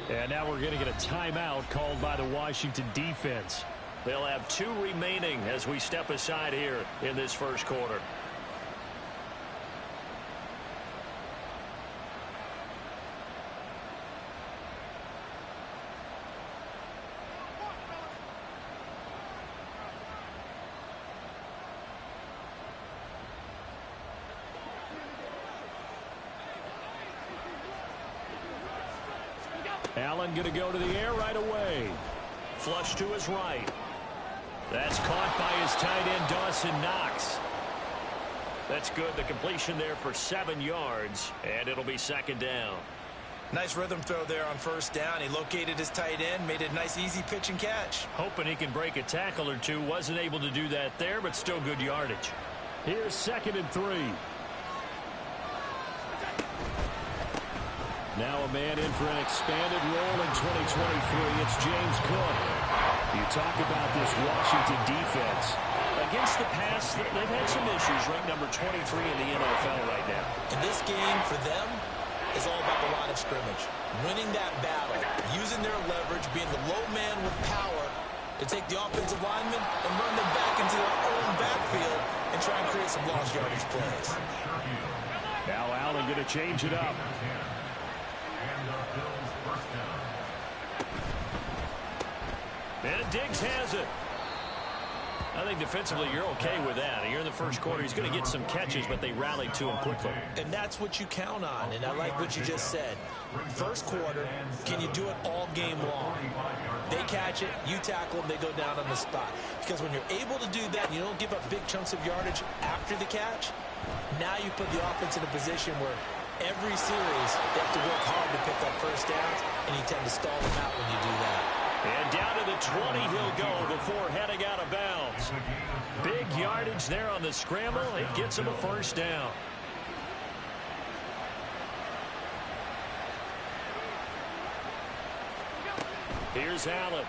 And now we're going to get a timeout called by the Washington defense. They'll have 2 remaining as we step aside here in this first quarter. Allen going to go to the air right away. Flush to his right. That's caught by his tight end, Dawson Knox. That's good. The completion there for 7 yards, and it'll be second down. Nice rhythm throw there on first down. He located his tight end, made a nice easy pitch and catch. Hoping he can break a tackle or two. Wasn't able to do that there, but still good yardage. Here's 2nd and 3. Now a man in for an expanded role in 2023. It's James Cook. You talk about this Washington defense. Against the pass, they've had some issues. Ranked number 23 in the NFL right now. And this game, for them, is all about the line of scrimmage. Winning that battle, using their leverage, being the low man with power to take the offensive linemen and run them back into their own backfield and try and create some lost yardage plays. Now Allen going to change it up. And Diggs has it. I think defensively you're okay with that. You're in the first quarter. He's going to get some catches, but they rallied to him quickly. And that's what you count on, and I like what you just said. First quarter, can you do it all game long? They catch it, you tackle them, they go down on the spot. Because when you're able to do that and you don't give up big chunks of yardage after the catch, now you put the offense in a position where every series they have to work hard to pick up first downs, and you tend to stall them out when you do that. And down to the 20 he'll go before heading out of bounds. Big yardage there on the scramble. It gets him a first down. Here's Allen.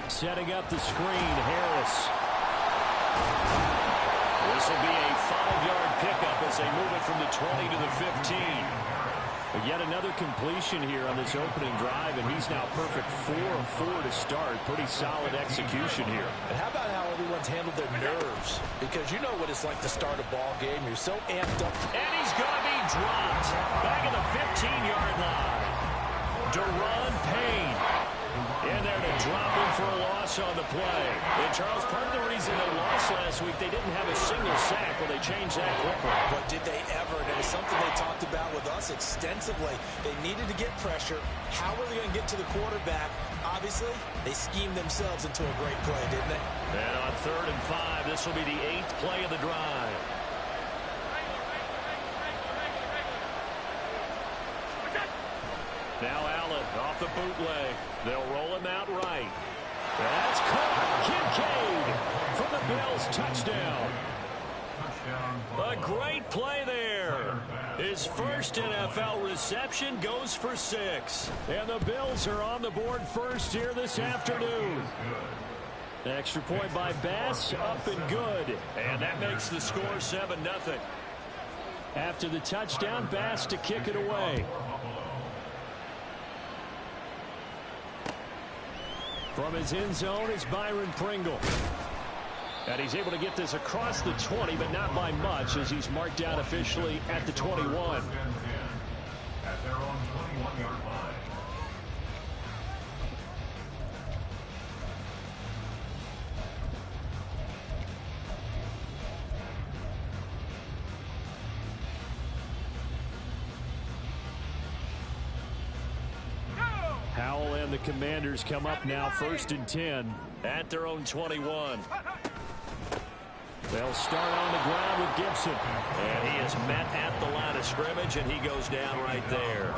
Setting up the screen, Harris. This will be a 5-yard pickup as they move it from the 20 to the 15. But yet another completion here on this opening drive, and he's now perfect 4 of 4 to start. Pretty solid execution here. And how about how everyone's handled their nerves? Because you know what it's like to start a ball game. You're so amped up. And he's going to be dropped back at the 15-yard line. Deron Payne in there to drop him for a loss on the play. And Charles, part of the reason they lost last week, they didn't have a single sack. Well, they changed that quickly. But did they ever? And it was something they talked about with us extensively. They needed to get pressure. How were they going to get to the quarterback? Obviously, they schemed themselves into a great play, didn't they? And on 3rd and 5, this will be the 8th play of the drive. Now Allen off the bootleg. They'll roll him out right. That's caught. Kincaid from the Bills. Touchdown. A great play there. His first NFL reception goes for 6. And the Bills are on the board first here this afternoon. Extra point by Bass, up and good. And that makes the score 7-0. After the touchdown, Bass to kick it away. From his end zone is Byron Pringle. And he's able to get this across the 20, but not by much, as he's marked down officially at the 21. At their own 21-yard line. Howell and the Commanders come up now 1st and 10 at their own 21. They'll start on the ground with Gibson. And he is met at the line of scrimmage, and he goes down right there.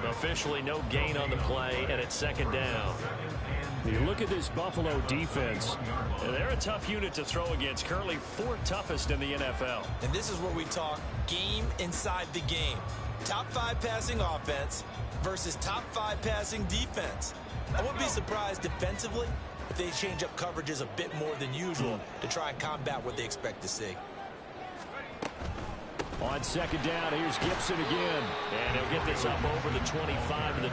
Officially no gain on the play, and it's 2nd down. You look at this Buffalo defense. They're a tough unit to throw against, currently 4th toughest in the NFL. And this is where we talk game inside the game. Top 5 passing offense versus top 5 passing defense. I wouldn't be surprised defensively if they change up coverages a bit more than usual to try and combat what they expect to see. On second down, here's Gibson again. And he'll get this up over the 25 of the...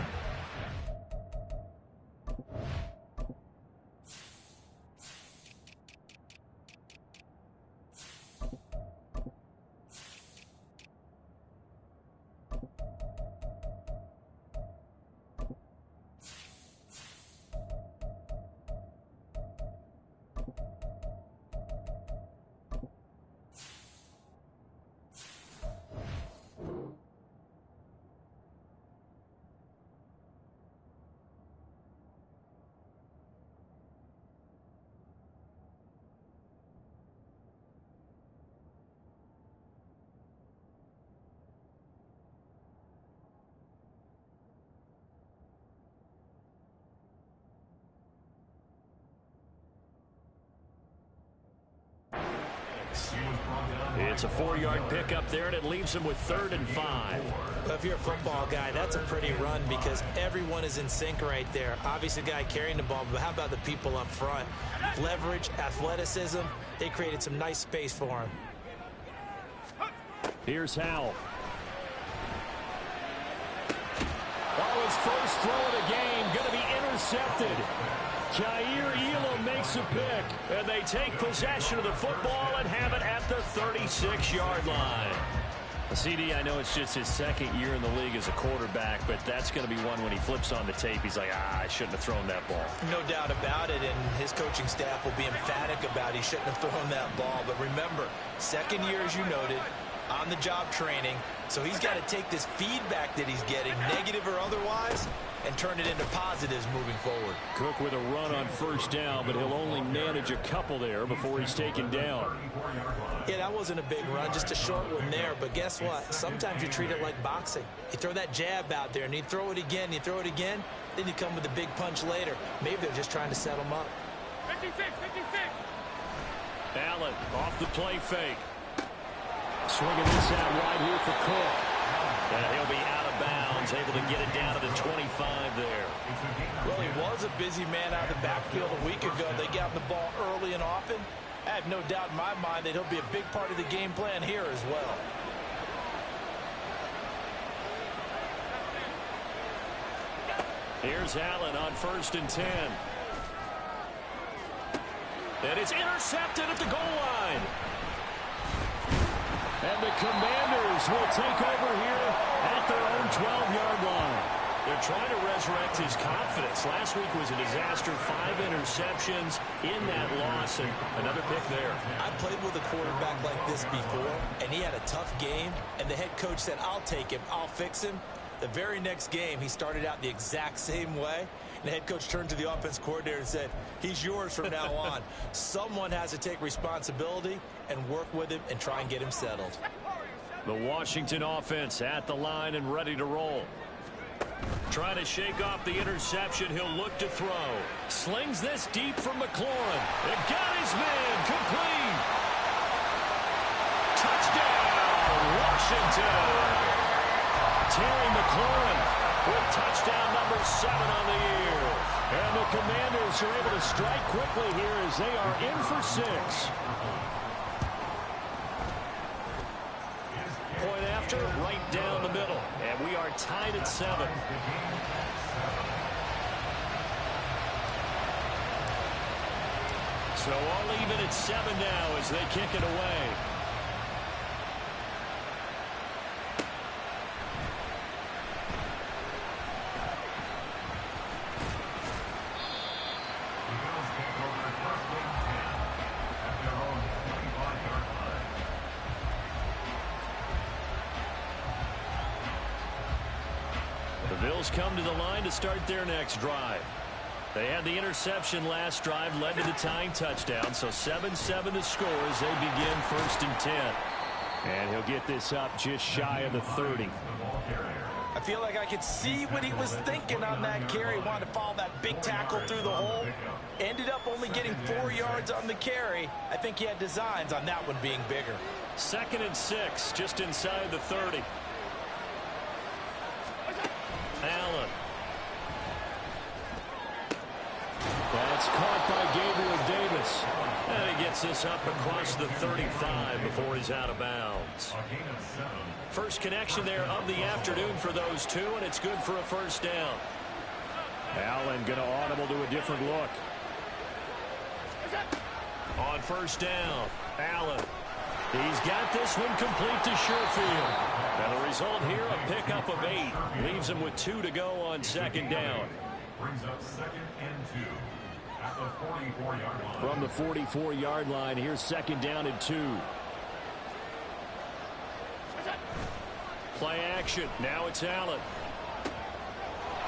It's a 4-yard pickup there, and it leaves him with 3rd and 5. Well, if you're a football guy, that's a pretty run because everyone is in sync right there. Obviously, the guy carrying the ball, but how about the people up front? Leverage, athleticism, they created some nice space for him. Here's Howell. Oh, his first throw of the game going to be intercepted. Jair Elam makes a pick. And they take possession of the football and have it at the 36-yard line. CD, I know it's just his 2nd year in the league as a quarterback, but that's going to be one when he flips on the tape, he's like, I shouldn't have thrown that ball. No doubt about it, and his coaching staff will be emphatic about he shouldn't have thrown that ball. But remember, 2nd year, as you noted, on-the-job training, so he's got to take this feedback that he's getting, negative or otherwise, and turn it into positives moving forward. Cook with a run on 1st down, but he'll only manage a couple there before he's taken down. Yeah, that wasn't a big run, just a short one there. But guess what? Sometimes you treat it like boxing. You throw that jab out there, and you throw it again, then you come with a big punch later. Maybe they're just trying to set him up. 56. Allen off the play fake. Swinging this out wide here for Cook. And he'll be out of bounds, able to get it down to the 25 there. Well, he was a busy man out of the backfield a week ago. They got him the ball early and often. I have no doubt in my mind that he'll be a big part of the game plan here as well. Here's Allen on 1st and 10. And it's intercepted at the goal line. And the Commanders will take over here at their own 12-yard line. They're trying to resurrect his confidence. Last week was a disaster. 5 interceptions in that loss, and another pick there. I played with a quarterback like this before, and he had a tough game, and the head coach said, I'll take him, I'll fix him. The very next game, he started out the exact same way. The head coach turned to the offense coordinator and said, he's yours from now on. Someone has to take responsibility and work with him and try and get him settled. The Washington offense at the line and ready to roll. Trying to shake off the interception. He'll look to throw. Slings this deep from McLaurin. It got his man. Complete. Touchdown, Washington. Terry McLaurin with touchdown number 7 on the year. And the Commanders are able to strike quickly here as they are in for 6. Point after, right down the middle. And we are tied at 7. So all even at 7 now as they kick it away. The Bills come to the line to start their next drive. They had the interception last drive, led to the tying touchdown, so 7-7 to score as they begin 1st and 10. And he'll get this up just shy of the 30. I feel like I could see what he was thinking on that carry. Wanted to follow that big tackle through the hole. Ended up only getting 4 yards on the carry. I think he had designs on that one being bigger. 2nd and 6, just inside the 30. Allen. That's caught by Gabriel Davis. And he Gets this up across the 35 before he's out of bounds. First connection there of the afternoon for those two, and it's good for a first down. Allen going to audible to a different look. On first down, Allen. He's got this one complete to Sherfield. And the result here, a pickup of 8. Leaves him with 2 to go on second down. Brings up 2nd and 2 at the 44-yard line. From the 44-yard line, here's second down and 2. Play action. Now it's Allen.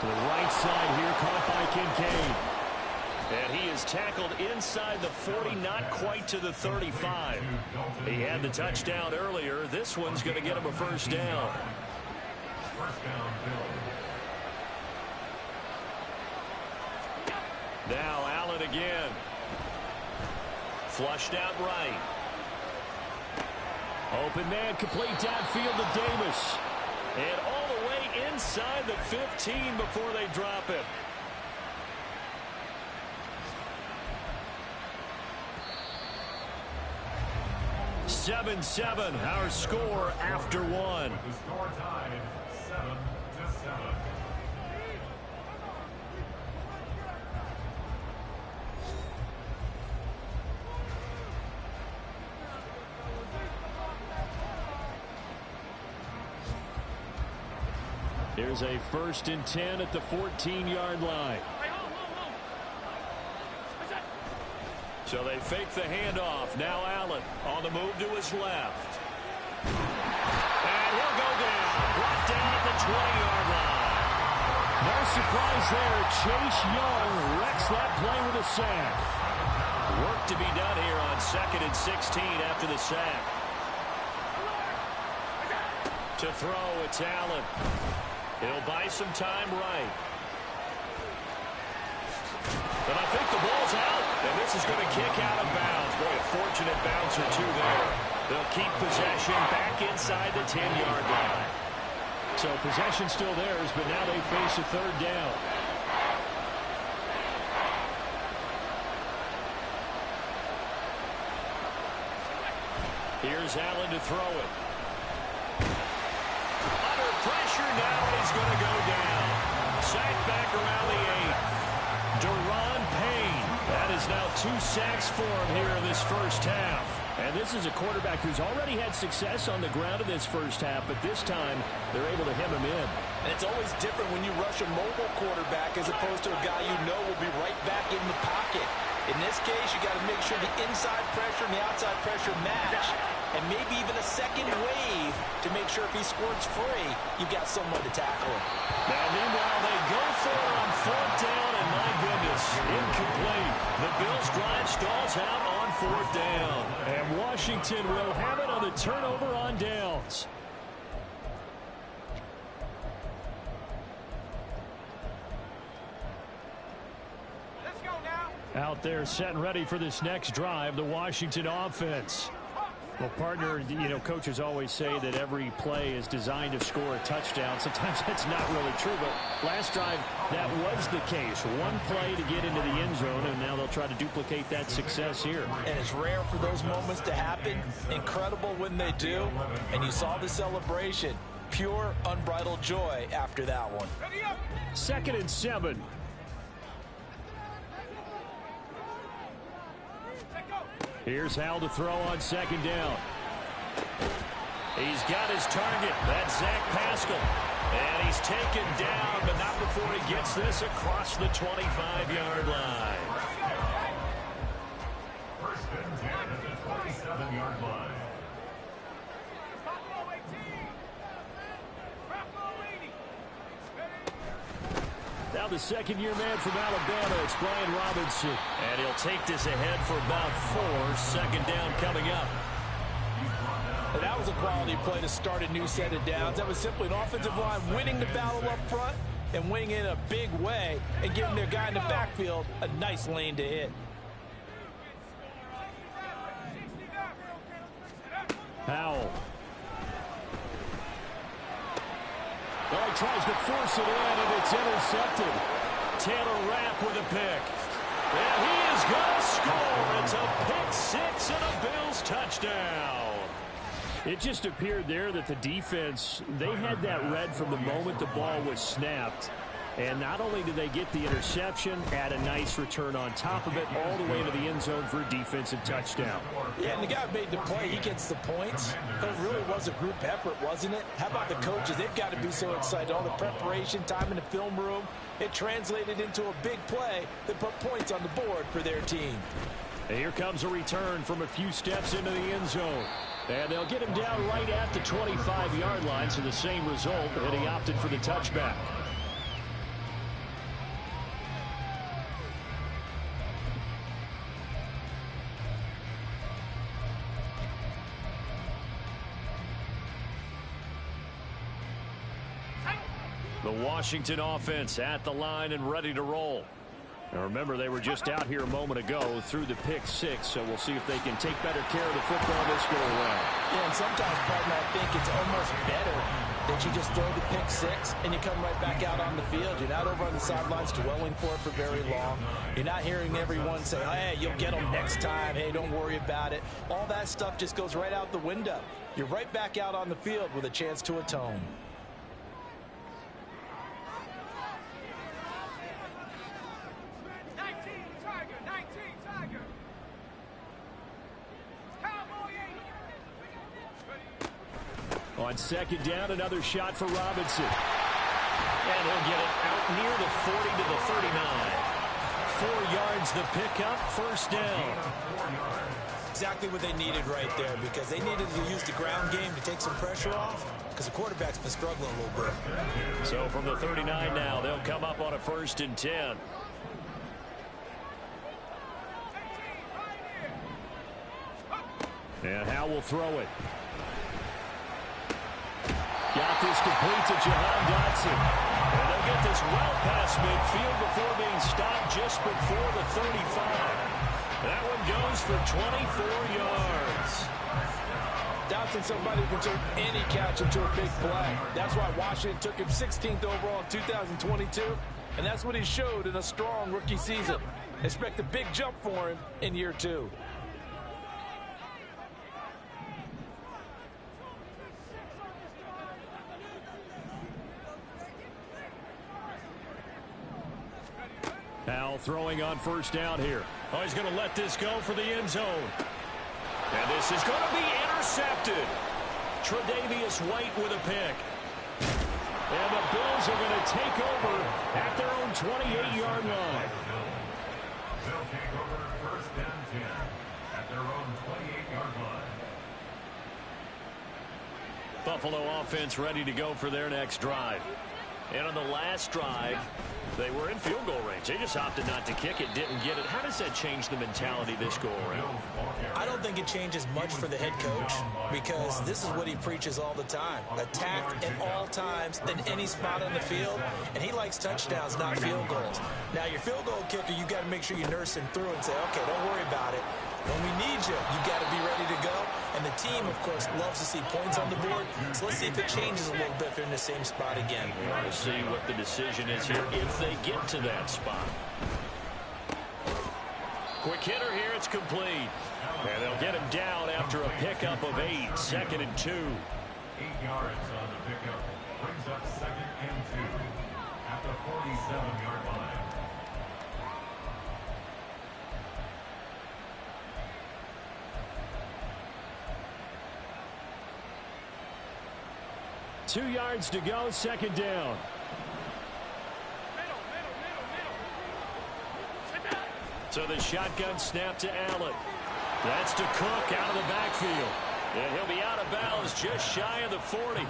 To the right side here, caught by Kincaid. And he is tackled inside the 40, not quite to the 35. He had the touchdown earlier. This one's going to get him a first down. First down, Bills. Now Allen again. Flushed out right. Open man, complete downfield to Davis. And all the way inside the 15 before they drop him. Seven, our score after one. The score tied 7-7. Here's a 1st and 10 at the 14-yard line. So they fake the handoff. Now Allen on the move to his left. And he'll go down. Brought down at the 20-yard line. No surprise there. Chase Young wrecks that play with a sack. Work to be done here on 2nd and 16 after the sack. To throw, it's Allen. He'll buy some time right. And I think the ball's out. And this is going to kick out of bounds. Boy, a fortunate bounce or two there. They'll keep possession back inside the 10-yard line. So possession still theirs, but now they face a 3rd down. Here's Allen to throw it. Under pressure now, he's going to go down. Sacked back around the 8. Deron Payne. That is now 2 sacks for him here in this first half. And this is a quarterback who's already had success on the ground in this first half, but this time they're able to hem him in. And it's always different when you rush a mobile quarterback as opposed to a guy you know will be right back in the pocket. In this case, you got to make sure the inside pressure and the outside pressure match, and maybe even a second wave to make sure if he squirts free, you've got someone to tackle him. Now, meanwhile, they go for it on 4th down, and my goodness, incomplete. The Bills' drive stalls out on 4th down. And Washington will have it on the turnover on downs. Out there set and ready for this next drive, the Washington offense. Well, partner, you know, coaches always say that every play is designed to score a touchdown. Sometimes that's not really true, but last drive, that was the case. One play to get into the end zone, and now they'll try to duplicate that success here. And it's rare for those moments to happen. Incredible when they do. And you saw the celebration. Pure, unbridled joy after that one. 2nd and 7. Here's Hal to throw on 2nd down. He's got his target. That's Zach Pascal. And he's taken down, but not before he gets this across the 25-yard line. 1st and 10 at the 27-yard line. Now the second-year man from Alabama, it's Brian Robinson. And he'll take this ahead for about 4. 2nd down coming up. And that was a quality play to start a new set of downs. That was simply an offensive line winning the battle up front and winning in a big way and giving their guy in the backfield a nice lane to hit. Howell. Well, he tries to force it in, and it's intercepted. Taylor Rapp with a pick. And he is going to score. It's a pick six and a Bills touchdown. It just appeared there that the defense, they had that read from the moment the ball was snapped. And not only did they get the interception, add a nice return on top of it, all the way to the end zone for a defensive touchdown. Yeah, and the guy made the play. He gets the points. It really was a group effort, wasn't it? How about the coaches? They've got to be so excited. All the preparation, time in the film room, it translated into a big play that put points on the board for their team. And here comes a return from a few steps into the end zone. And they'll get him down right at the 25-yard line, so the same result, and he opted for the touchback. The Washington offense at the line and ready to roll. Now remember, they were just out here a moment ago through the pick six, so we'll see if they can take better care of the football this go around. Yeah, and sometimes, partner, I think it's almost better that you just throw the pick six and you come right back out on the field. You're not over on the sidelines dwelling for it for very long. You're not hearing everyone say, hey, you'll get them next time. Hey, don't worry about it. All that stuff just goes right out the window. You're right back out on the field with a chance to atone. On second down, another shot for Robinson. And he'll get it out near the 40 to the 39. 4 yards the pickup, first down. Exactly what they needed right there, because they needed to use the ground game to take some pressure off, because the quarterback's been struggling a little bit. So from the 39 now, they'll come up on a 1st and 10. And Howe will throw it. Got this complete to Jahan Dotson. And they'll get this well past midfield before being stopped just before the 35. That one goes for 24 yards. Dotson, somebody who can turn any catch into a big play. That's why Washington took him 16th overall in 2022. And that's what he showed in a strong rookie season. Expect a big jump for him in year 2. Howell throwing on first down here. Oh, he's going to let this go for the end zone. And this is going to be intercepted. Tre'Davious White with a pick. And the Bills are going to take over at their own 28-yard line. They'll take over 1st and 10 at their own 28-yard line. Buffalo offense ready to go for their next drive. And on the last drive, they were in field goal range. They just opted not to kick it, didn't get it. How does that change the mentality this go around? I don't think it changes much for the head coach, because this is what he preaches all the time. Attack at all times in any spot on the field, and he likes touchdowns, not field goals. Now, your field goal kicker, you got to make sure you nurse him through and say, okay, don't worry about it. When we need you, you got to be ready to go. And the team, of course, loves to see points on the board. So let's see if it changes a little bit if they're in the same spot again. We'll see what the decision is here if they get to that spot. Quick hitter here, it's complete. And they'll get him down after a pickup of 8, 2nd and 2. 8 yards on the pickup. Brings up 2nd and 2 at the 47-yard line. Two yards to go, second down. So the shotgun snap to Allen. That's to Cook out of the backfield. And he'll be out of bounds just shy of the 40.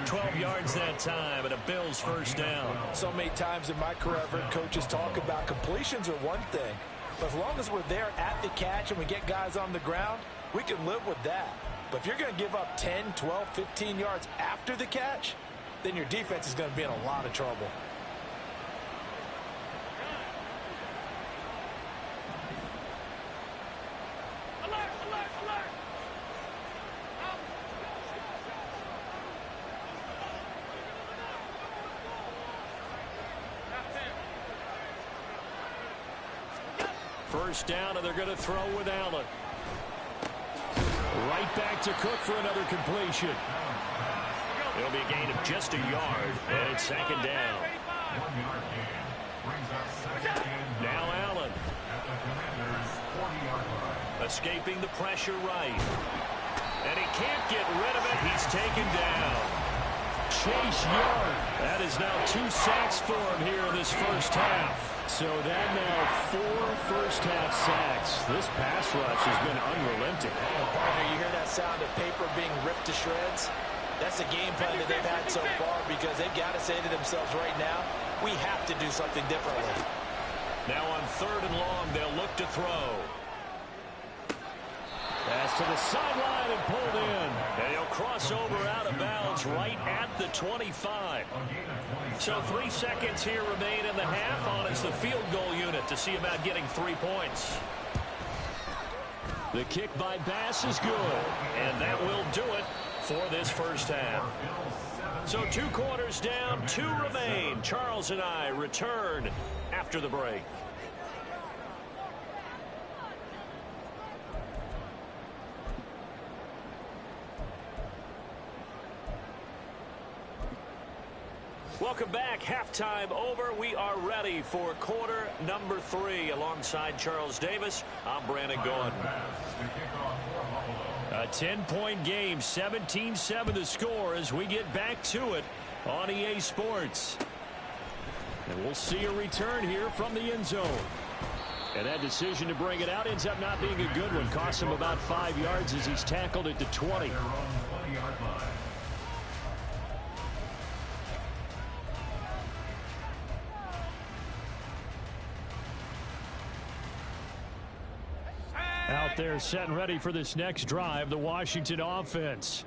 12 yards that time and a Bills first down. So many times in my career, I've heard coaches talk about completions are one thing. But as long as we're there at the catch and we get guys on the ground, we can live with that. But if you're going to give up 10, 12, 15 yards after the catch, then your defense is going to be in a lot of trouble. First down, and they're going to throw with Allen. Right back to Cook for another completion. It'll be a gain of just a yard, and it's second down. 1 yard gain. Brings up second and Now Allen. at the Commanders' 40-yard line. Escaping the pressure right. And he can't get rid of it. He's taken down. Chase Young. That is now 2 sacks for him here in this first half. So that now 4 first-half sacks. This pass rush has been unrelenting. Partner, you hear that sound of paper being ripped to shreds? That's the game plan that they've had so far because they've got to say to themselves right now, we have to do something differently. Now on 3rd and long, they'll look to throw. Pass to the sideline and pulled in. And he'll cross over out of bounds right at the 25. So 3 seconds here remain in the half. On is the field goal unit to see about getting 3 points. The kick by Bass is good. And that will do it for this first half. So 2 quarters down, 2 remain. Charles and I return after the break. Welcome back. Halftime over. We are ready for quarter number 3. Alongside Charles Davis, I'm Brandon Gaudin. A 10-point game, 17-7 the score as we get back to it on EA Sports. And we'll see a return here from the end zone. And that decision to bring it out ends up not being a good one. Costs him about 5 yards as he's tackled at the 20. Out there set and ready for this next drive, the Washington offense.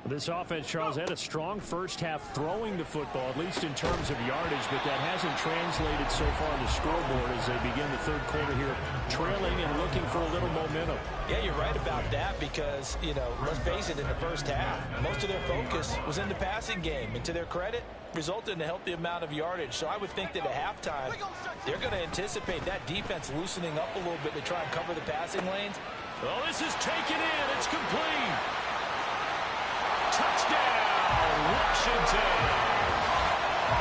This offense, Charles, had a strong first half throwing the football, at least in terms of yardage, but that hasn't translated so far on the scoreboard as they begin the third quarter here, trailing and looking for a little momentum. Yeah, you're right about that because, you know, let's face it, in the first half, most of their focus was in the passing game. And to their credit, resulted in a healthy amount of yardage. So I would think that at halftime, they're going to anticipate that defense loosening up a little bit to try and cover the passing lanes. Oh, this is taken in. It's complete. Touchdown, Washington.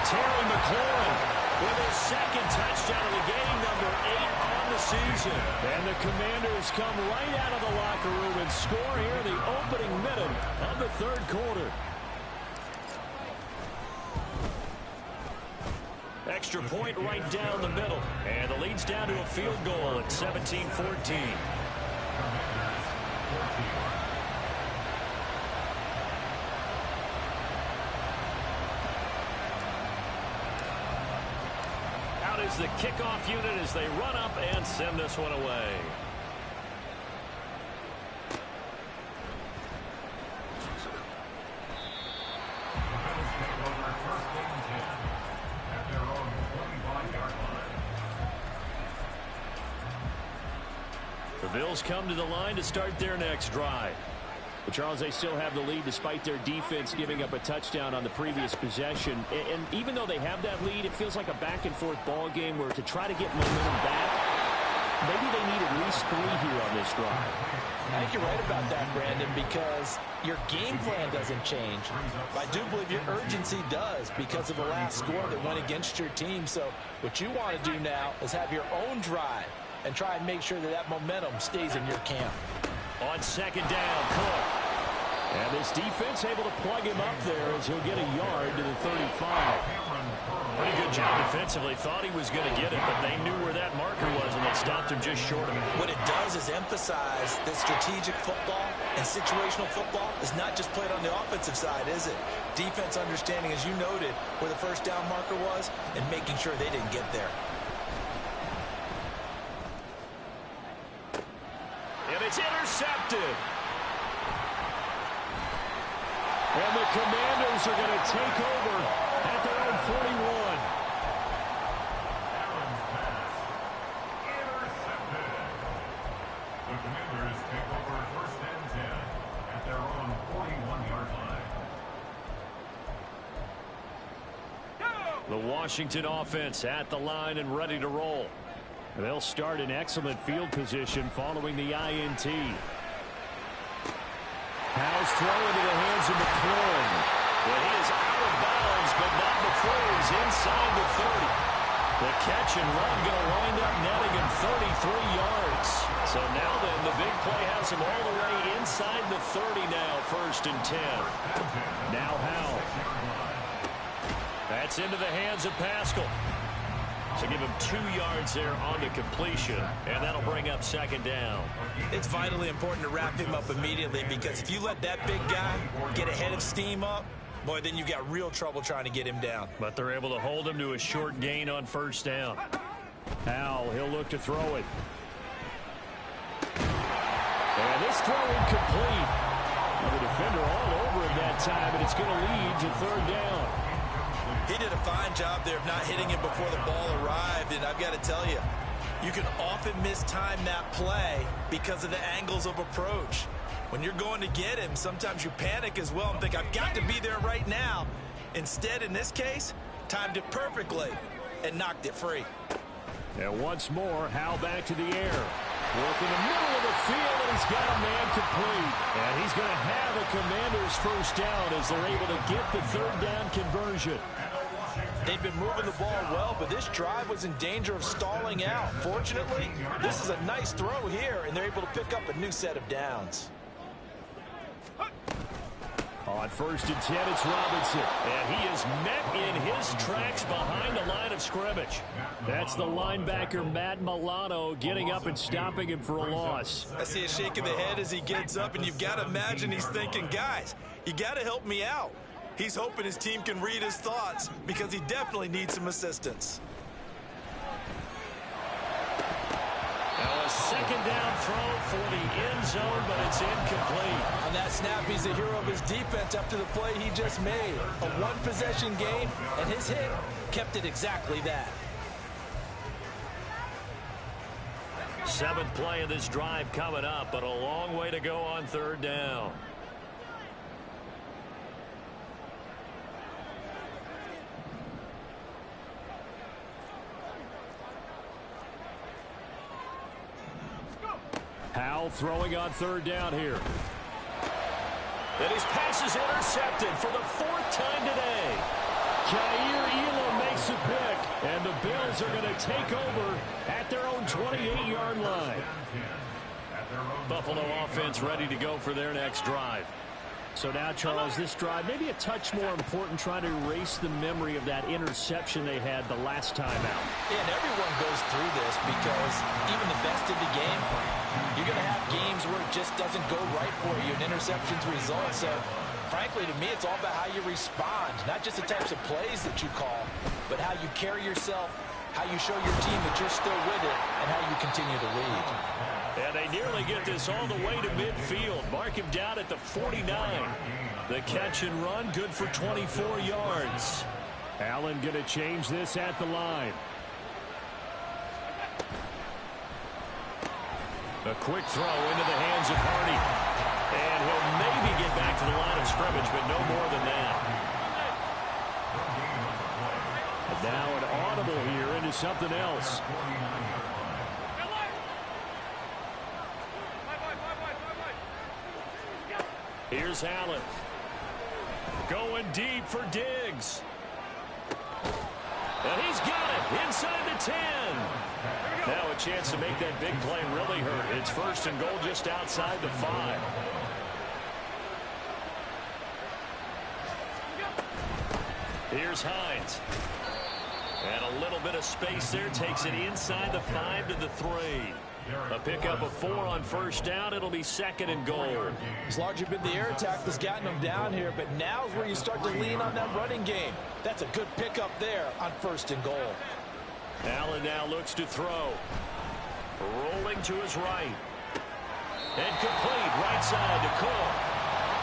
Terry McLaurin With his second touchdown of the game, number 8 on the season. And the Commanders come right out of the locker room and score here in the opening minute of the third quarter. Extra point right down the middle. And the lead's down to a field goal at 17-14. Out is the kickoff unit as they run up and send this one away. The Bills come to the line to start their next drive. But Charles, they still have the lead despite their defense giving up a touchdown on the previous possession. And even though they have that lead, it feels like a back-and-forth ball game where to try to get momentum back, maybe they need at least 3 here on this drive. I think you're right about that, Brandon, because your game plan doesn't change. But I do believe your urgency does because of the last score that went against your team. So what you want to do now is have your own drive and try and make sure that that momentum stays in your camp. On second down, Cook. And this defense able to plug him up there as he'll get a yard to the 35. Pretty good job defensively. Thought he was going to get it, but they knew where that marker was, and they stopped him just short of it. What it does is emphasize that strategic football and situational football is not just played on the offensive side, is it? Defense understanding, as you noted, where the first down marker was and making sure they didn't get there. And it's intercepted. And the Commanders are going to take over at their own 41. Allen's pass. Intercepted. The Commanders take over first and 10 at their own 41-yard line. The Washington offense at the line and ready to roll. They'll start in excellent field position following the INT. Howe's throw into the hands of McLaurin. Well, he is out of bounds, but not before he's inside the 30. The catch and run going to wind up netting him 33 yards. So now then, the big play has him all the way inside the 30 now, 1st and 10. Now Howe. That's into the hands of Pascal. So give him 2 yards there on the completion, and that'll bring up 2nd down. It's vitally important to wrap him up immediately, because if you let that big guy get ahead of steam up, boy, then you've got real trouble trying to get him down. But they're able to hold him to a short gain on 1st down. Howe, he'll look to throw it. And this throw incomplete. Well, the defender all over him that time, and it's going to lead to 3rd down. He did a fine job there of not hitting him before the ball arrived, and I've got to tell you, you can often mistime that play because of the angles of approach. When you're going to get him, sometimes you panic as well and think, I've got to be there right now. Instead, in this case, timed it perfectly and knocked it free. And once more, Howe back to the air. Work in the middle of the field, and he's got a man complete. And he's going to have a Commander's 1st down as they're able to get the 3rd down conversion. They've been moving the ball well, but this drive was in danger of stalling out. Fortunately, this is a nice throw here, and they're able to pick up a new set of downs. On 1st and 10, it's Robinson. And he is met in his tracks behind the line of scrimmage. That's the linebacker, Matt Milano, getting up and stopping him for a loss. I see a shake of the head as he gets up, and you've got to imagine he's thinking, guys, you got to help me out. He's hoping his team can read his thoughts because he definitely needs some assistance. Now a 2nd down throw for the end zone, but it's incomplete. On that snap, he's a hero of his defense after the play he just made. A one-possession game, and his hit kept it exactly that. 7th play of this drive coming up, but a long way to go on 3rd down. Howe throwing on 3rd down here. And his pass is intercepted for the 4th time today. Jair Elam makes a pick, and the Bills are going to take over at their own 28-yard line. Buffalo offense ready to go for their next drive. So now, Charles, this drive maybe a touch more important, trying to erase the memory of that interception they had the last time out. Yeah, and everyone goes through this because even the best in the game, you're going to have games where it just doesn't go right for you, and interceptions result. So, frankly, to me, it's all about how you respond, not just the types of plays that you call, but how you carry yourself, how you show your team that you're still with it, and how you continue to lead. And they nearly get this all the way to midfield. Mark him down at the 49. The catch and run, good for 24 yards. Allen going to change this at the line. A quick throw into the hands of Hardy. And he'll maybe get back to the line of scrimmage, but no more than that. And now an audible here into something else. Here's Allen. Going deep for Diggs. And he's got it inside the 10. Now a chance to make that big play really hurt. It's 1st and goal just outside the 5. Here's Hines. And a little bit of space there. Takes it inside the 5 to the 3. A pickup of 4 on 1st down. It'll be 2nd and goal. It's largely been the air attack that's gotten them down here, but now's where you start to lean on that running game. That's a good pickup there on 1st and goal. Allen now looks to throw. Rolling to his right. And complete right side to Cook.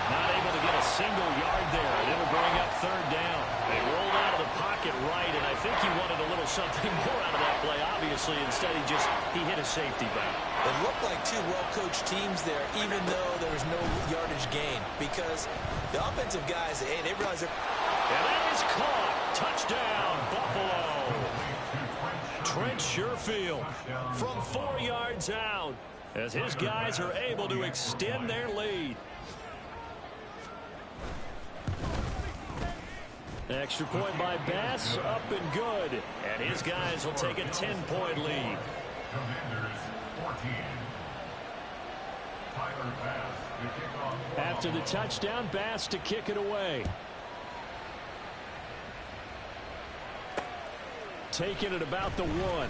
Not able to get a single yard there, and it'll bring up 3rd down. They rolled out of the pocket right, and I think he wanted a little something more out of that play, obviously. Instead, he hit a safety valve. It looked like two well-coached teams there, even though there was no yardage gain, because the offensive guys, hey, they realize that. And that is caught. Touchdown, Buffalo. Trent Sherfield from 4 yards out as his guys are able to extend their lead. Extra point by Bass, up and good. And his guys will take a 10-point lead. Commanders 14. Tyler Bass to kick off. After the touchdown, Bass to kick it away. Taking it about the 1.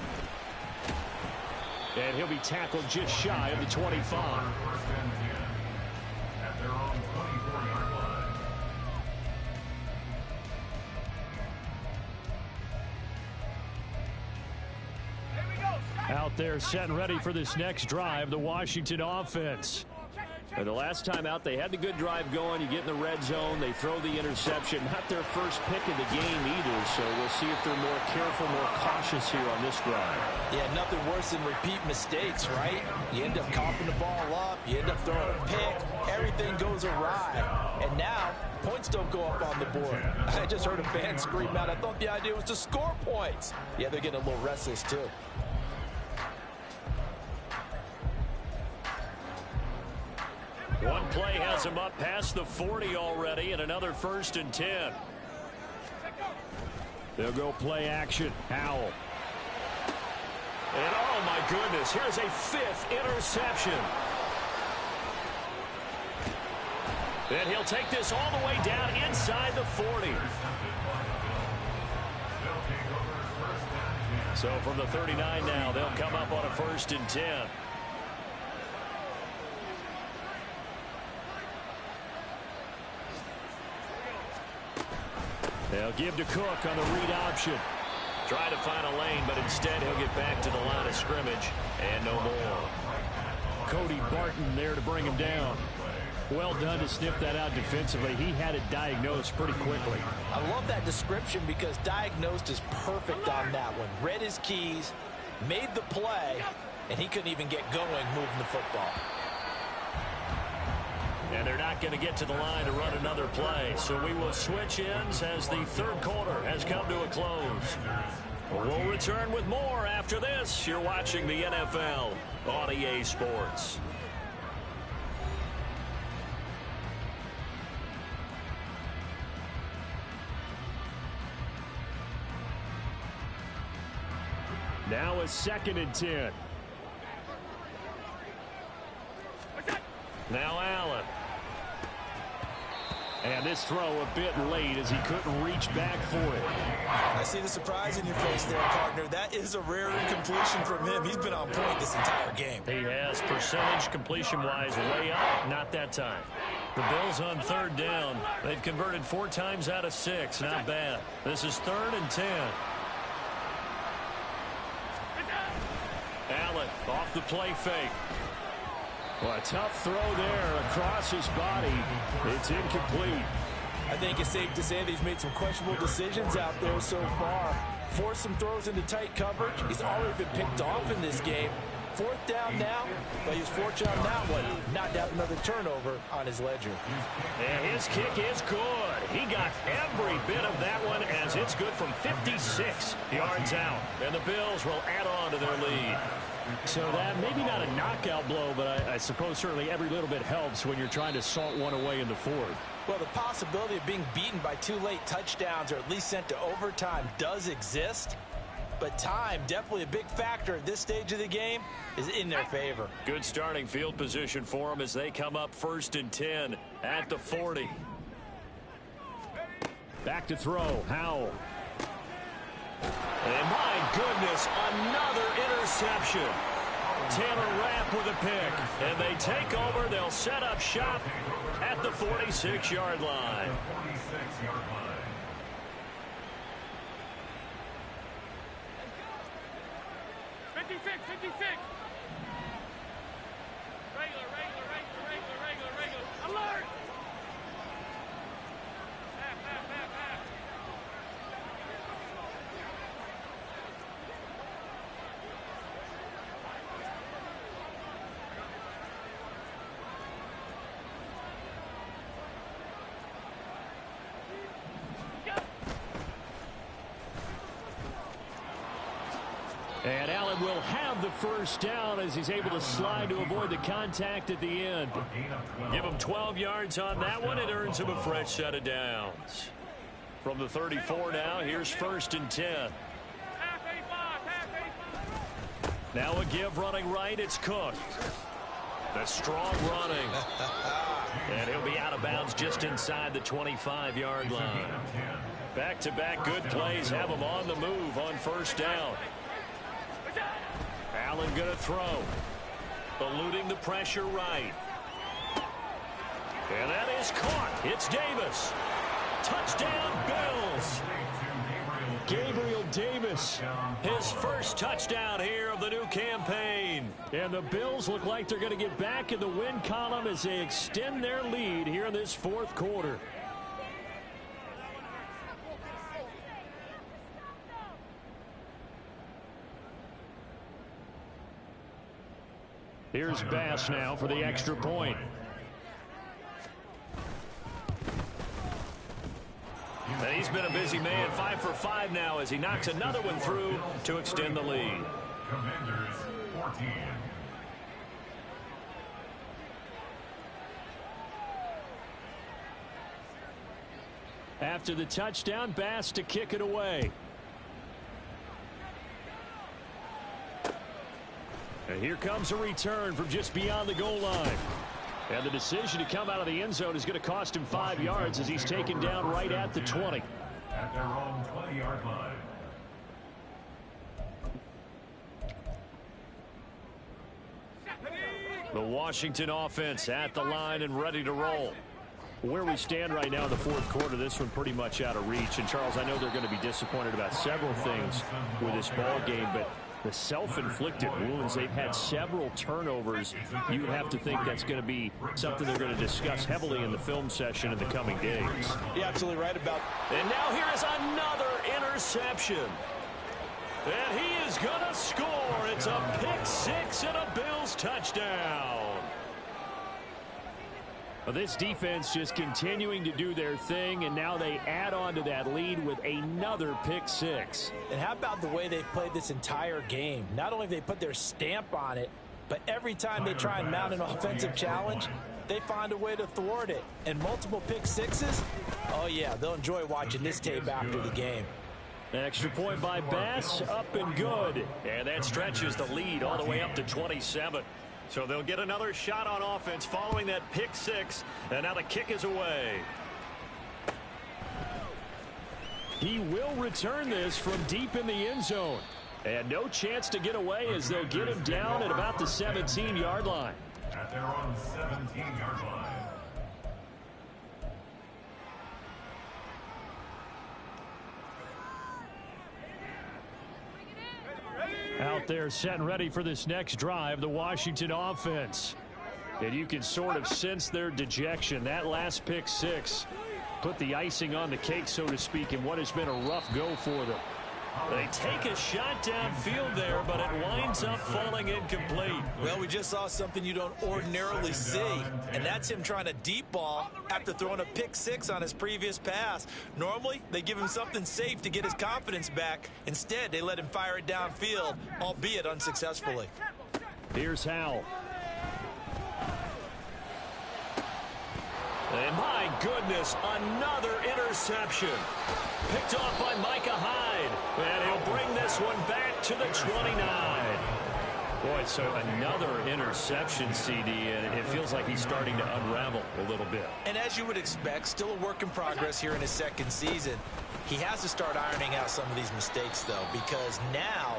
And he'll be tackled just shy of the 25. First and 10 at their own 24-yard line. Out there set and ready for this next drive, the Washington offense. And the last time out, they had the good drive going. You get in the red zone, they throw the interception. Not their first pick of the game either, so we'll see if they're more careful, more cautious here on this drive. Yeah, nothing worse than repeat mistakes, right? You end up coughing the ball up, you end up throwing a pick, everything goes awry. And now, points don't go up on the board. I just heard a fan scream out, I thought the idea was to score points. Yeah, they're getting a little restless too. One play has him up past the 40 already, and another 1st and 10. They'll go play action. Howell. And oh my goodness, here's a 5th interception. And he'll take this all the way down inside the 40. So from the 39 now, they'll come up on a 1st and 10. They'll give to Cook on the read option. Try to find a lane, but instead he'll get back to the line of scrimmage and no more. Cody Barton there to bring him down. Well done to sniff that out defensively. He had it diagnosed pretty quickly. I love that description because diagnosed is perfect on that one. Read his keys, made the play, and he couldn't even get going moving the football. And they're not going to get to the line to run another play. So we will switch ends as the 3rd quarter has come to a close. We'll return with more after this. You're watching the NFL on EA Sports. Now a 2nd and 10. Now Allen. And this throw a bit late as he couldn't reach back for it. I see the surprise in your face there, partner. That is a rare incompletion from him. He's been on point this entire game. He has percentage completion-wise way up. Not that time. The Bills on 3rd down. They've converted 4 times out of 6. Not bad. This is 3rd and 10. Allen off the play fake. Well, a tough throw there across his body. It's incomplete. I think it's safe to say that he's made some questionable decisions out there so far. Forced some throws into tight coverage. He's already been picked off in this game. 4th down now, but he was fortunate on that one. Not to have another turnover on his ledger. And his kick is good. He got every bit of that one as it's good from 56 yards out. And the Bills will add on to their lead. So that maybe not a knockout blow, but I suppose certainly every little bit helps when you're trying to salt one away in the 4th. Well, the possibility of being beaten by 2 late touchdowns or at least sent to overtime does exist. But time, definitely a big factor at this stage of the game, is in their favor. Good starting field position for them as they come up 1st and 10 at the 40. Back to throw. Howell. And my goodness, another interception. Taylor Rapp with a pick. And they take over. They'll set up shop at the 46-yard line. 46-yard line. Alert! And Allen will have the first down as he's able to slide to avoid the contact at the end. Give him 12 yards on that one. It earns him a fresh set of downs. From the 34 now, here's 1st and 10. Now a give running right. It's Cook. The strong running. And he'll be out of bounds just inside the 25-yard line. Back-to-back good plays have him on the move on 1st down. Allen going to throw. Eluding the pressure right. And that is caught. It's Davis. Touchdown, Bills. Gabriel Davis. His first touchdown here of the new campaign. And the Bills look like they're going to get back in the win column as they extend their lead here in this 4th quarter. Here's Bass now for the extra point. And he's been a busy man, 5 for 5 now as he knocks another one through to extend the lead. Commanders 14. After the touchdown, Bass to kick it away. And here comes a return from just beyond the goal line. And the decision to come out of the end zone is going to cost him 5 yards as he's taken down right at the 20. At their own 20-yard line. The Washington offense at the line and ready to roll. Where we stand right now in the 4th quarter, this one pretty much out of reach. And, Charles, I know they're going to be disappointed about several things with this ball game, but the self-inflicted wounds, they've had several turnovers. You would have to think that's going to be something they're going to discuss heavily in the film session in the coming days. You're absolutely right about that. And now here is another interception. And he is going to score. It's a pick 6 and a Bills touchdown. Well, this defense just continuing to do their thing, and now they add on to that lead with another pick 6. And how about the way they've played this entire game? Not only have they put their stamp on it, but every time they try and mount an offensive challenge, they find a way to thwart it. And multiple pick 6s, oh yeah, they'll enjoy watching this tape after the game. Extra point by Bass, up and good. And that stretches the lead all the way up to 27. So they'll get another shot on offense following that pick 6. And now the kick is away. He will return this from deep in the end zone. And no chance to get away as they'll get him down at about the 17-yard line. At their own 17-yard line. Out there set and ready for this next drive, the Washington offense. And you can sort of sense their dejection. That last pick 6 put the icing on the cake, so to speak, in what has been a rough go for them. They take a shot downfield there, but it winds up falling incomplete. Well, we just saw something you don't ordinarily see, and that's him trying to deep ball after throwing a pick 6 on his previous pass. Normally, they give him something safe to get his confidence back. Instead, they let him fire it downfield, albeit unsuccessfully. Here's Howell. And my goodness, another interception. Picked off by Micah Hyde. And he'll bring this one back to the 29. Boy, so another interception, CD, and it feels like he's starting to unravel a little bit. And as you would expect, still a work in progress here in his 2nd season. He has to start ironing out some of these mistakes, though, because now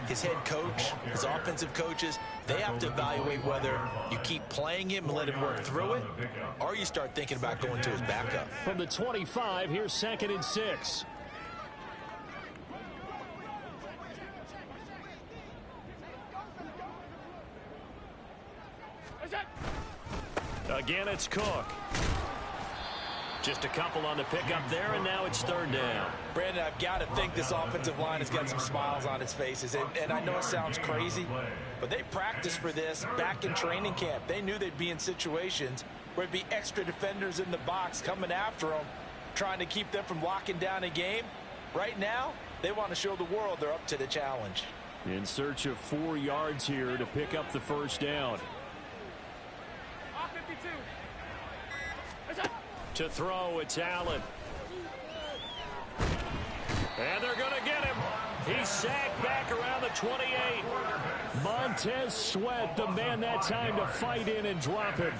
his head coach, his offensive coaches, they have to evaluate whether you keep playing him and let him work through it, or you start thinking about going to his backup. From the 25, here's 2nd and 6. Again, it's Cook. Just a couple on the pickup there, and now it's 3rd down. Brandon, I've got to think this offensive line has got some smiles on its faces. And I know it sounds crazy, but they practiced for this back in training camp. They knew they'd be in situations where it'd be extra defenders in the box coming after them, trying to keep them from locking down a game. Right now, they want to show the world they're up to the challenge. In search of 4 yards here to pick up the first down. To throw, it's Allen. And they're going to get him. He's sacked back around the 28. Montez Sweat, the man that time to fight in and drop him.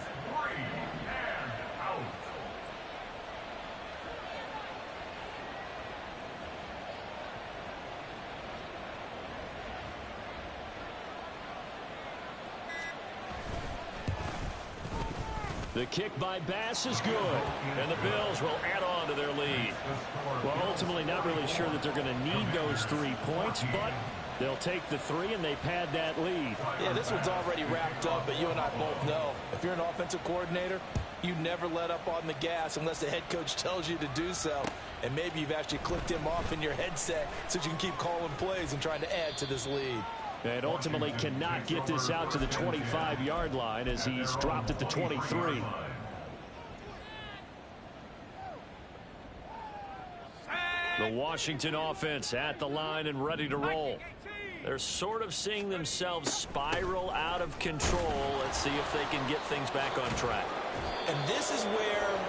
The kick by Bass is good, and the Bills will add on to their lead. Well, ultimately not really sure that they're going to need those 3 points, but they'll take the 3 and they pad that lead. Yeah, this one's already wrapped up, but you and I both know if you're an offensive coordinator, you never let up on the gas unless the head coach tells you to do so. And maybe you've actually clicked him off in your headset so you can keep calling plays and trying to add to this lead. And ultimately cannot get this out to the 25-yard line as he's dropped at the 23. The Washington offense at the line and ready to roll. They're sort of seeing themselves spiral out of control. Let's see if they can get things back on track. And this is where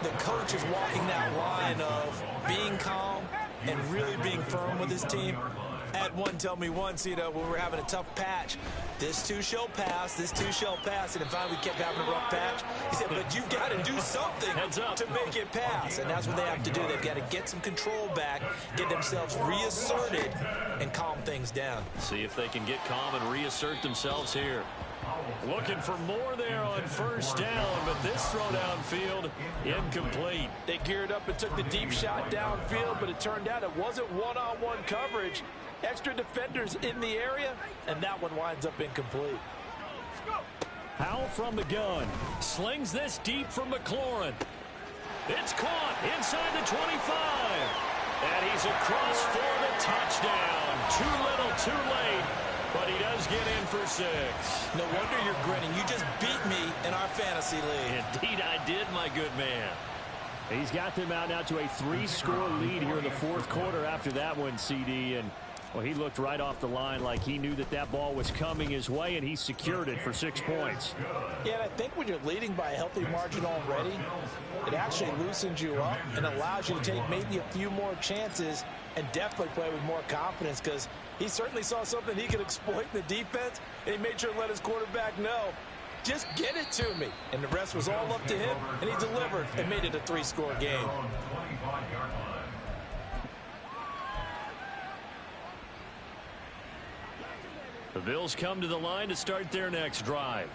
the coach is walking that line of being calm and really being firm with his team. I had one tell me once, you know, when we were having a tough patch, this too shall pass, this too shall pass, and finally we kept having a rough patch. He said, but you've got to do something to make it pass, and that's what they have to do. They've got to get some control back, get themselves reasserted, and calm things down. See if they can get calm and reassert themselves here. Looking for more there on first down, but this throw downfield, incomplete. They geared up and took the deep shot downfield, but it turned out it wasn't one-on-one coverage. Extra defenders in the area, and that one winds up incomplete. Howell from the gun. Slings this deep from McLaurin. It's caught inside the 25. And he's across for the touchdown. Too little, too late. But he does get in for 6. No wonder you're grinning. You just beat me in our fantasy league. Indeed I did, my good man. He's got them out now to a 3-score lead here in the fourth quarter after that one, CD. And, well, he looked right off the line like he knew that that ball was coming his way, and he secured it for 6 points. Yeah, and I think when you're leading by a healthy margin already, it actually loosens you up and allows you to take maybe a few more chances and definitely play with more confidence, because he certainly saw something he could exploit in the defense, and he made sure to let his quarterback know, just get it to me. And the rest was all up to him, and he delivered and made it a 3-score game. The Bills come to the line to start their next drive.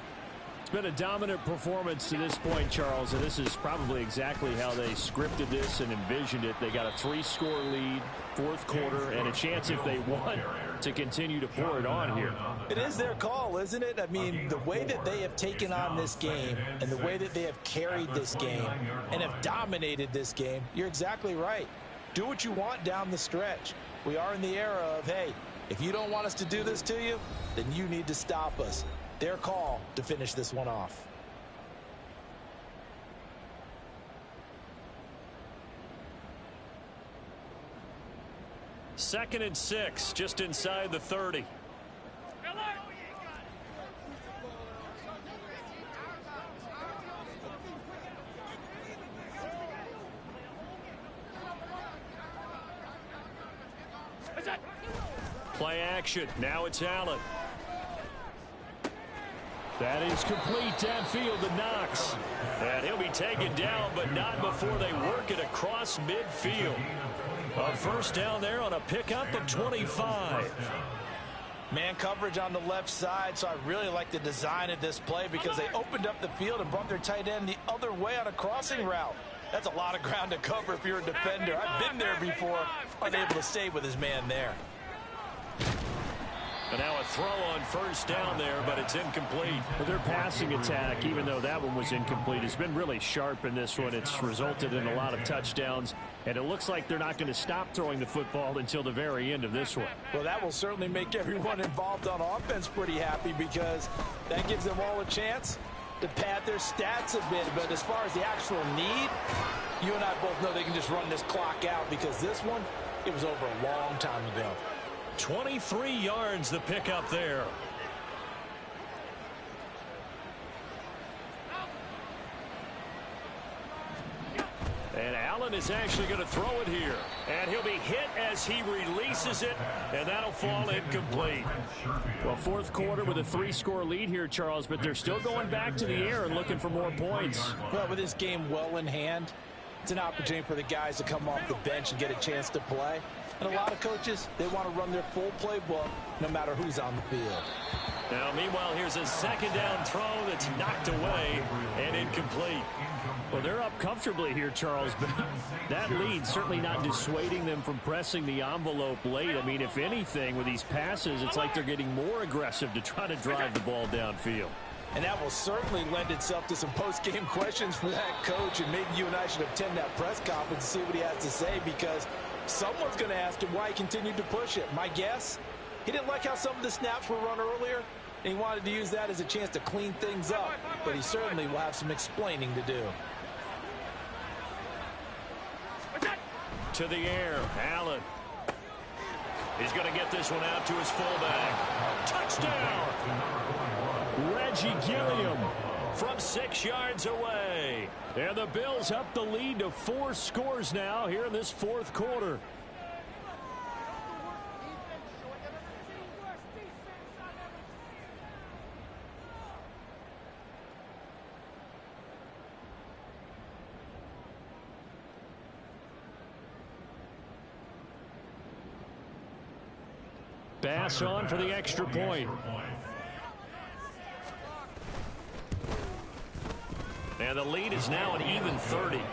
It's been a dominant performance to this point, Charles, and this is probably exactly how they scripted this and envisioned it. They got a 3-score lead, fourth quarter, and a chance, if they want, to continue to pour it on here. It is their call, isn't it? I mean, the way that they have taken on this game and the way that they have carried this game and have dominated this game, you're exactly right. Do what you want down the stretch. We are in the era of, hey, if you don't want us to do this to you, then you need to stop us. Their call to finish this one off. Second and 6, just inside the 30. Play action. Now it's Allen. That is complete downfield to Knox. And he'll be taken down, but not before they work it across midfield. A first down there on a pickup of 25. Man coverage on the left side, so I really like the design of this play because they opened up the field and brought their tight end the other way on a crossing route. That's a lot of ground to cover if you're a defender. I've been there before, unable to stay with his man there. And now a throw on first down there, but it's incomplete. But their passing attack, even though that one was incomplete, has been really sharp in this one. It's resulted in a lot of touchdowns, and it looks like they're not going to stop throwing the football until the very end of this one. Well, that will certainly make everyone involved on offense pretty happy because that gives them all a chance to pad their stats a bit. But as far as the actual need, you and I both know they can just run this clock out because this one, it was over a long time ago. 23 yards the pickup there. And Allen is actually going to throw it here. And he'll be hit as he releases it, and that'll fall incomplete. Well, fourth quarter with a 3-score lead here, Charles, but they're still going back to the air and looking for more points. Well, with this game well in hand, it's an opportunity for the guys to come off the bench and get a chance to play. And a lot of coaches, they want to run their full playbook no matter who's on the field. Now, meanwhile, here's a second down throw that's knocked away and incomplete. Well, they're up comfortably here, Charles, but that lead certainly not dissuading them from pressing the envelope late. I mean, if anything, with these passes, it's like they're getting more aggressive to try to drive the ball downfield. And that will certainly lend itself to some post-game questions for that coach, and maybe you and I should attend that press conference to see what he has to say, because someone's going to ask him why he continued to push it. My guess, he didn't like how some of the snaps were run earlier, and he wanted to use that as a chance to clean things up, but he certainly will have some explaining to do. To the air, Allen. He's going to get this one out to his fullback. Touchdown! Reggie Gilliam From 6 yards away. And the Bills up the lead to 4 scores now here in this fourth quarter. Bass on for the extra point. And the lead is now an even 30. Makes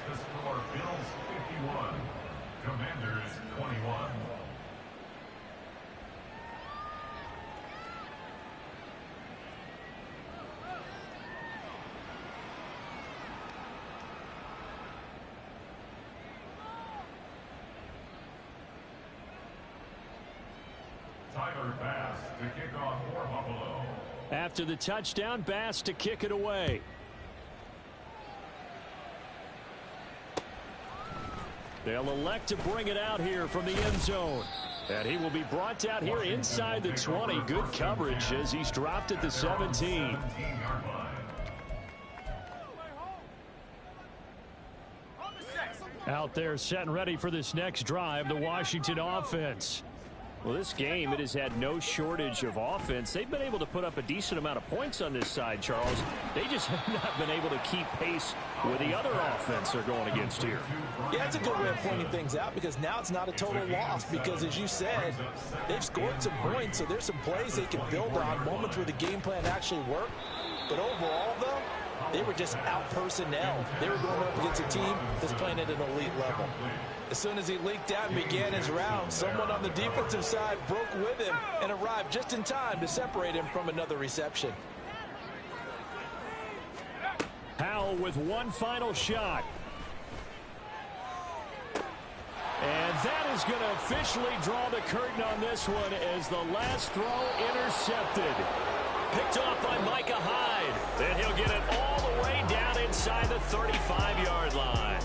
the score Bills 51, Commanders 21. Tyler Bass to kick off for Buffalo. After the touchdown, Bass to kick it away. They'll elect to bring it out here from the end zone. And he will be brought out here inside the 20. Good coverage as he's dropped at the 17. Out there set and ready for this next drive, the Washington offense. Well, this game, it has had no shortage of offense. They've been able to put up a decent amount of points on this side, Charles. They just have not been able to keep pace with the other offense they're going against here. Yeah, that's a good way of pointing things out, because now it's not a total loss, because as you said, they've scored some points, so there's some plays they can build on, moments where the game plan actually worked. But overall, though, they were just out-personnel. They were going up against a team that's playing at an elite level. As soon as he leaked out and began his route, someone on the defensive side broke with him and arrived just in time to separate him from another reception. Howell with one final shot. And that is going to officially draw the curtain on this one as the last throw intercepted. Picked off by Micah Hyde. And he'll get it all the way down inside the 35-yard line.